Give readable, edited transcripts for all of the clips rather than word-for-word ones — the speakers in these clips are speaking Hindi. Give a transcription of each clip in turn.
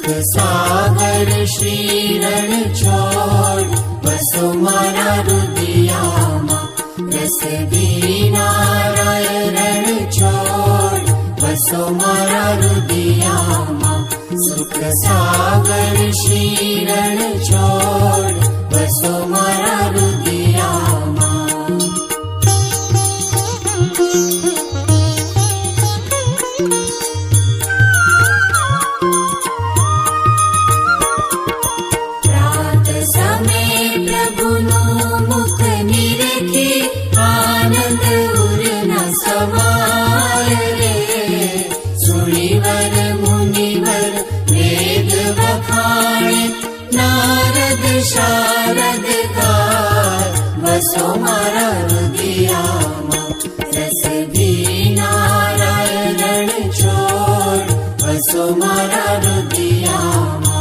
सागर श्री रण छोड़ बसो मारा रुदियामा रस बीना राय रण छोड़ बसो मारा रुदियामा सुख सागर श्री रण छोड़ बसो मारा रुदियामा शारद गाय बसो मारा रुदियामा रस बीना राय रण छोड़ बसो मारा रुदियामा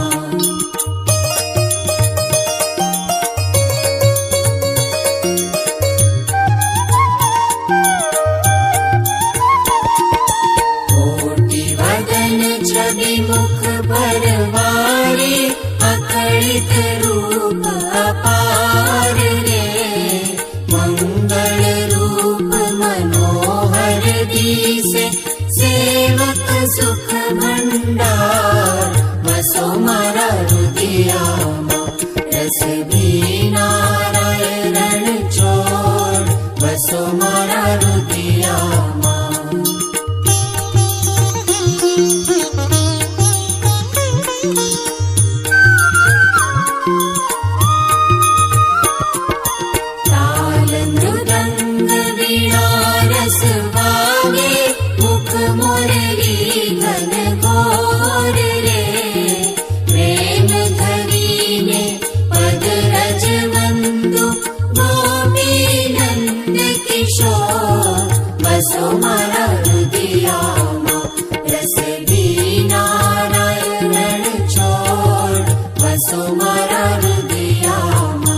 कोटि वदन छवि मुख परवारी अखड़ित रूप अपार रे मंगल रूप मनोहर दिसे सेवक सुख भंडार बसो मारा रुदियामा रस बीना राय रण छोड़ बसो मारा रुदियामा बसो मारा रुदियामा रस बीना राय रण छोड़ बसो मारा रुदियामा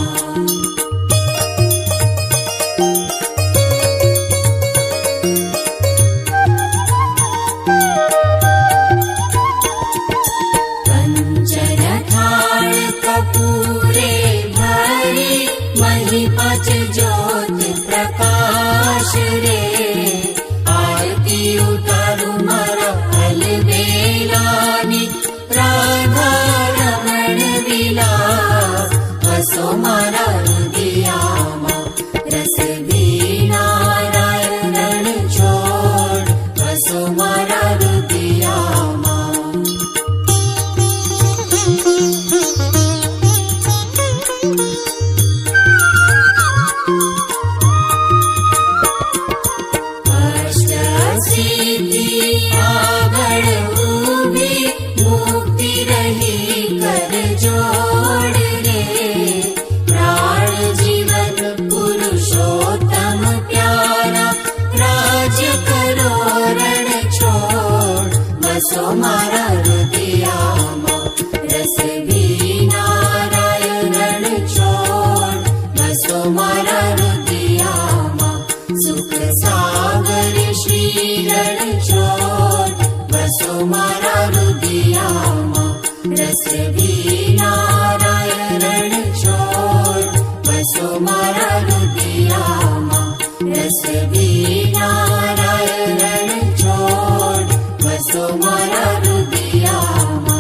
कंचन थाल कपूरे भरी मही पाँच ज्योत प्रकाश रे उतारू मारा अलबेलानी राधा रमण विलास बसो मारा रुदियामा रस बीना राय रण छोड़ बसो मारा रुदियामा मुक्ति रही कर जोड़ रे प्राण जीवन पुरुषोत्तम प्यारा राज करो रण छोड़ बसो मारा रुदियामा रस बीना राय रण छोड़ बसो मारा रुदियामा सुख सागर श्री रण छोड़ बसो मारा रुदियामा रस बीना राय रण छोड़ बसो मारा रुदियामा रस बीना राय रण छोड़ बसो मारा रुदियामा